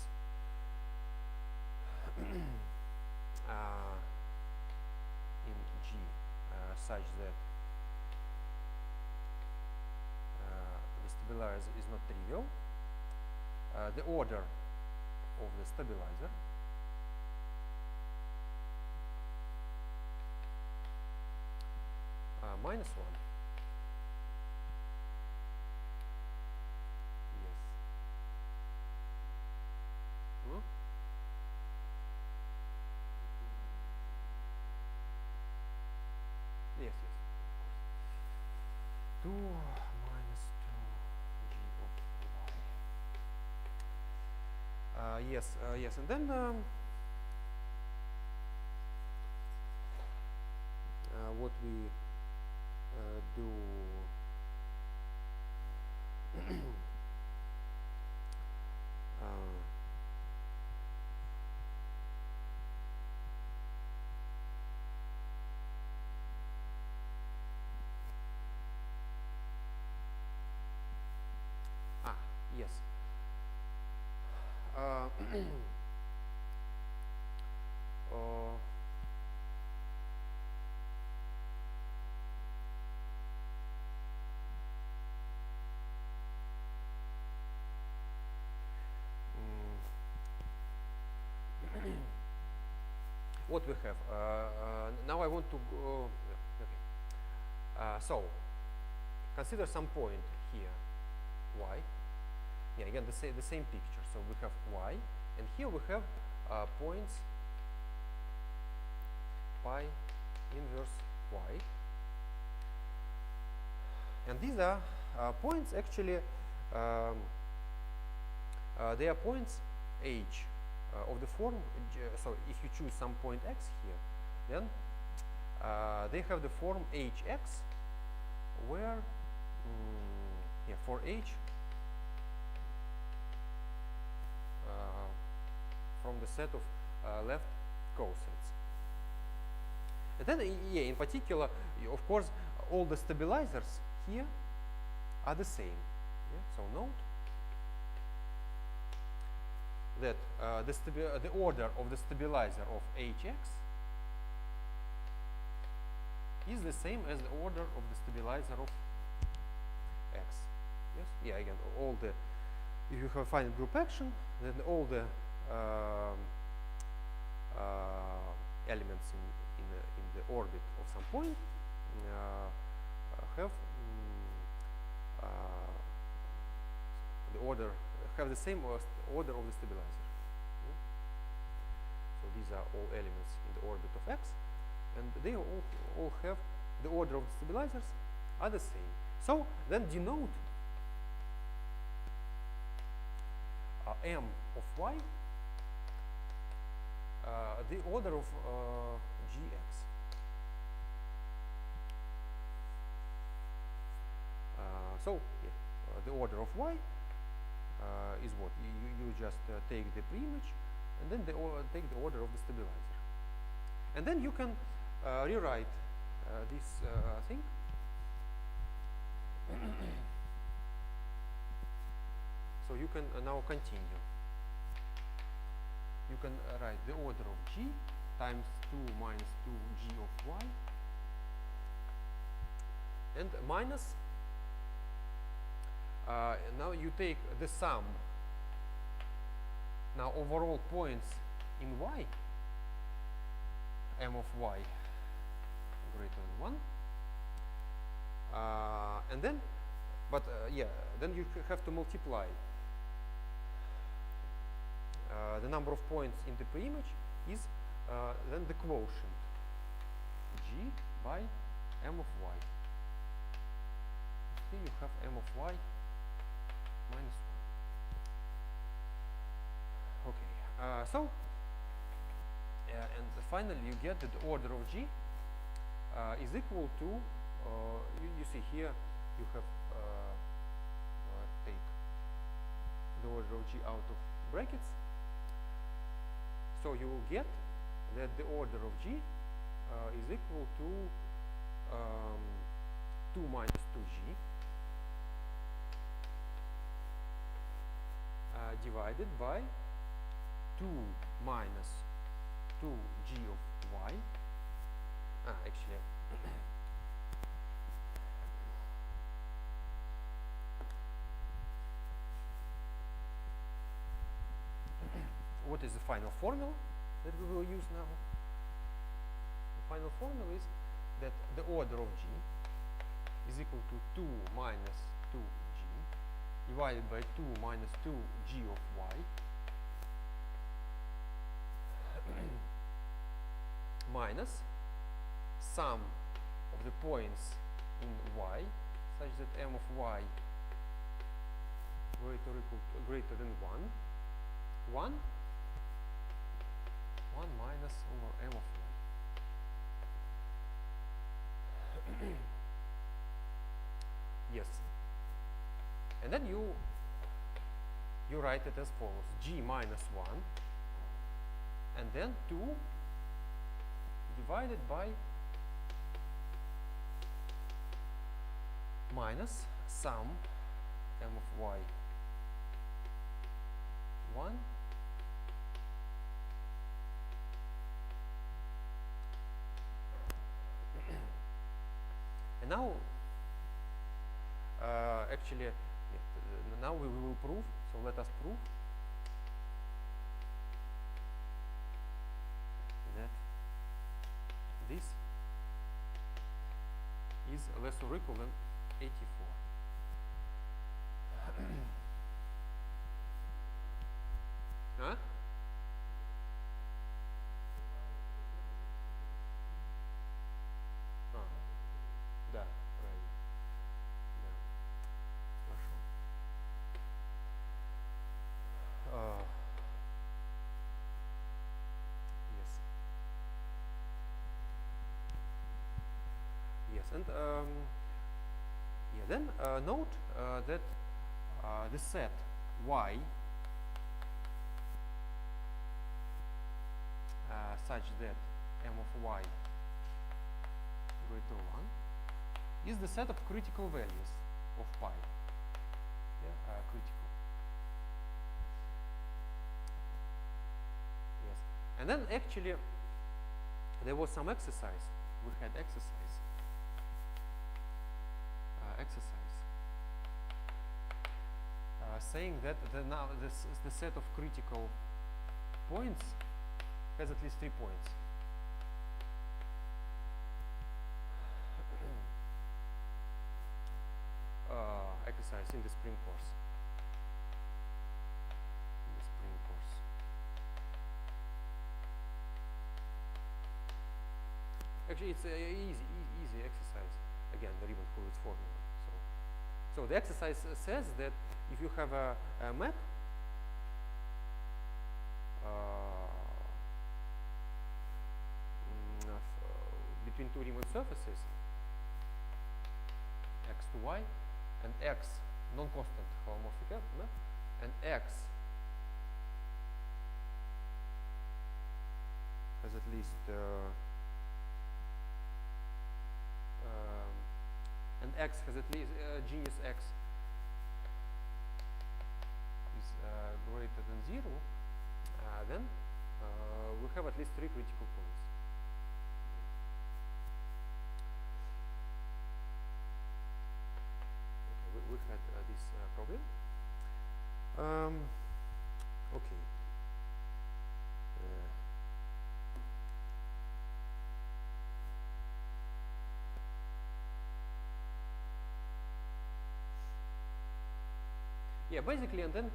in G such that the stabilizer is not trivial, the order of the stabilizer minus 1. Yes. Hmm? Yes, yes, of course. 2 minus 2g of y. Yes, yes, and then what we do yes. What we have now, I want to go. Okay. So consider some point here, y. Yeah, again the same picture. So we have y, and here we have points pi inverse y, and these are points actually they are points h of the form. So if you choose some point x here, then they have the form hx, where for h from the set of left cosets. And then, in particular, of course, all the stabilizers here are the same. So note that the order of the stabilizer of hx is the same as the order of the stabilizer of x. Yes. Yeah. Again, all the, if you have a finite group action, then all the elements in the orbit of some point have the same order of the stabilizer. So these are all elements in the orbit of x, and they all have the order of the stabilizers are the same. So then denote m of y the order of gx. So the order of y is what? You just take the preimage and then take the order of the stabilizer. And then you can rewrite this thing. So you can now continue. You can write the order of g times 2 minus 2g of y, and minus, now you take the sum now overall points in y, m of y greater than 1, and then, then you have to multiply the number of points in the preimage is then the quotient g by m of y. Here you have m of y minus 1. Okay, so and finally you get that the order of g is equal to you see here you have take the order of g out of brackets. So you will get that the order of g is equal to 2 minus 2g divided by 2 minus 2g of y. Actually, what is the final formula that we will use now? The final formula is that the order of g is equal to 2 minus 2g divided by 2 minus 2g of y minus sum of the points in y such that m of y greater than 1 minus over m of y. Yes. And then you write it as follows: g minus 1 and then 2 divided by minus sum m of y 1 and now actually now we will prove, so let us prove that this is less or equal than 84. Huh? Да, правильно. Да. Хорошо. and yeah, then note that the set Y such that m of y greater than 1 is the set of critical values of pi. Yeah, critical. Yes, and then actually there was some exercise. We had exercise. Saying that the set of critical points has at least 3 points. Exercise in the spring course. Actually, it's an easy exercise. Again, the Riemann-Hurwitz formula. So the exercise says that if you have a map between two Riemann surfaces, x to y, and x non-constant holomorphic map, and x has at least and x has at least genius x is greater than 0, then we have at least 3 critical points. Okay, we had this problem. Okay. Yeah, basically, and then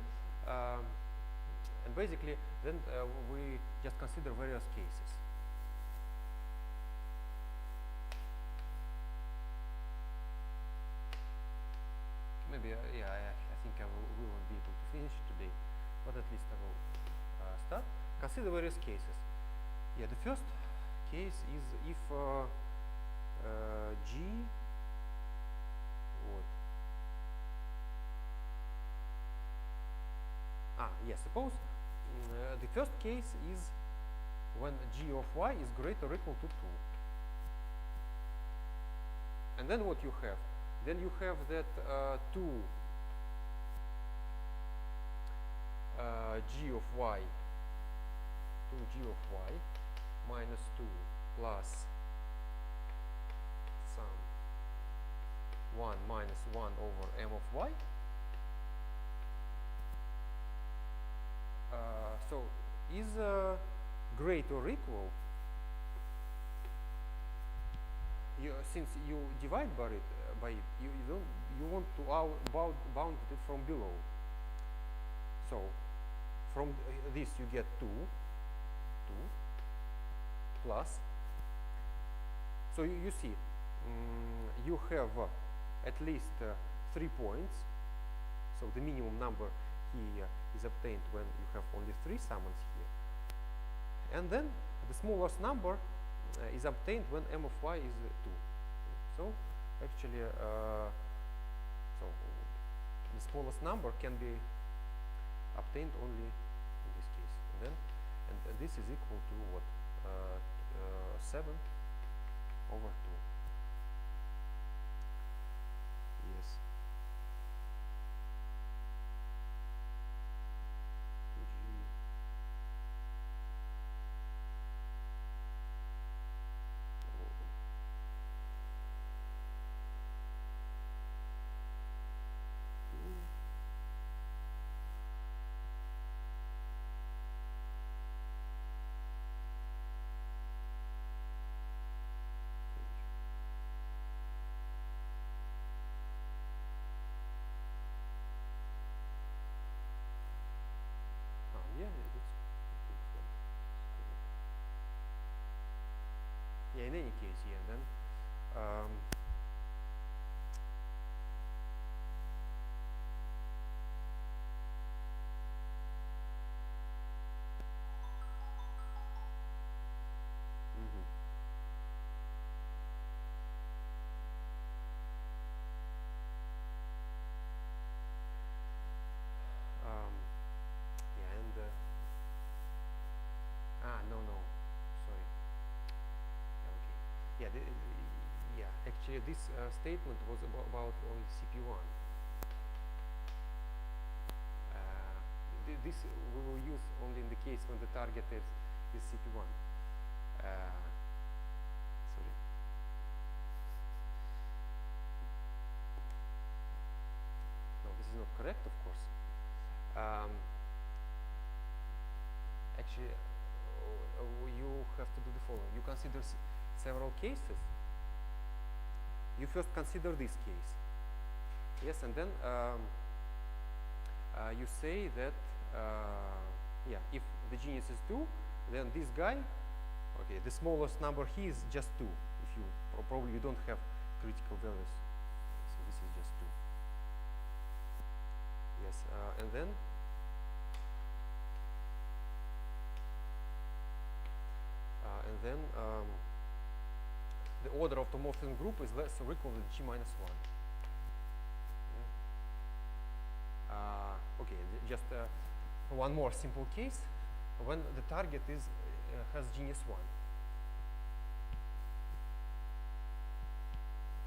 we just consider various cases. Maybe, yeah, I think we won't be able to finish today, but at least I will start. Consider various cases. Yeah, the first case is if G what? Yes, suppose the first case is when G of y is greater or equal to 2. And then what you have? Then you have that 2 G of y, 2G of y minus 2 plus some 1 minus 1 over m of y. So is greater or equal, since you divide by it, you want to bound it from below. So from this you get 2 plus. So you see, you have at least 3 points. So the minimum number here is obtained when you have only 3 summons here. And then the smallest number is obtained when m of y is 2. So actually, so the smallest number can be obtained only in this case. And this is equal to what? 7 over 2. Yes. Yeah, in any case, yeah, then yeah. Actually, this statement was about only CP1. This we will use only in the case when the target is CP1. Sorry. No, this is not correct, of course. Actually, you have to do the following. You consider several cases. You first consider this case. Yes, and then you say that yeah, if the genus is 2, then this guy, okay, the smallest number here is just 2. If you probably you don't have critical values, so this is just 2. Yes, and then the order of the morphism group is less or equal to G minus 1. Okay, just one more simple case when the target is has genus 1.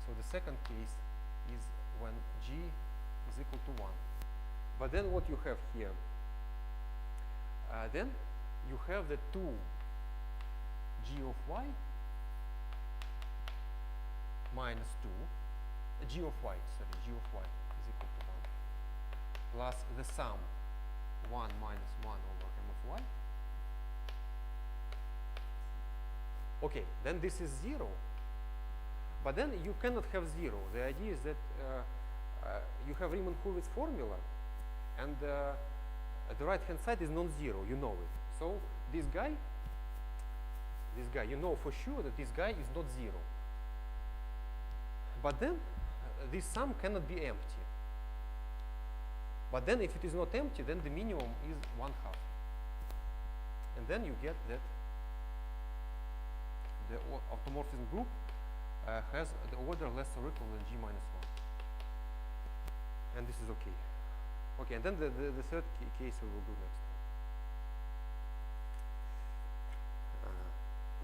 So the second case is when G is equal to 1. But then what you have here? Then you have the 2 G of y minus 2, G of y, sorry, G of y is equal to 1, plus the sum 1 minus 1 over m of y. Okay, then this is 0. But then you cannot have 0. The idea is that you have Riemann-Hurwitz formula, and at the right-hand side is non-zero. You know it. So this guy, you know for sure that this guy is not 0. But then this sum cannot be empty. But then if it is not empty, then the minimum is 1/2. And then you get that the automorphism group has the order less or equal than G minus 1. And this is okay. Okay, and then the third case we will do next time.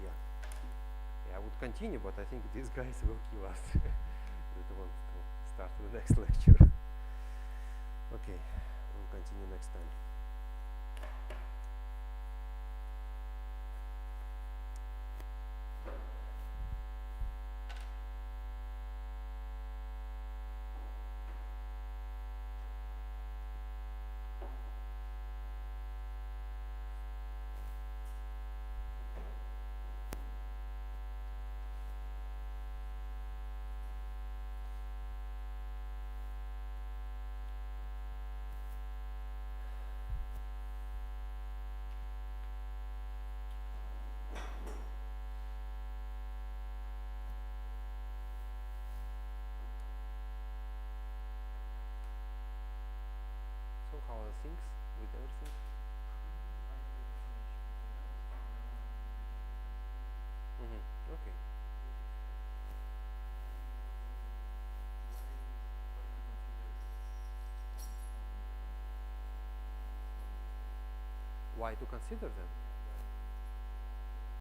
Yeah, I would continue, but I think these guys will kill us. They want to start the next lecture. Okay, we'll continue next time. How are things with everything? Okay. Why to consider them?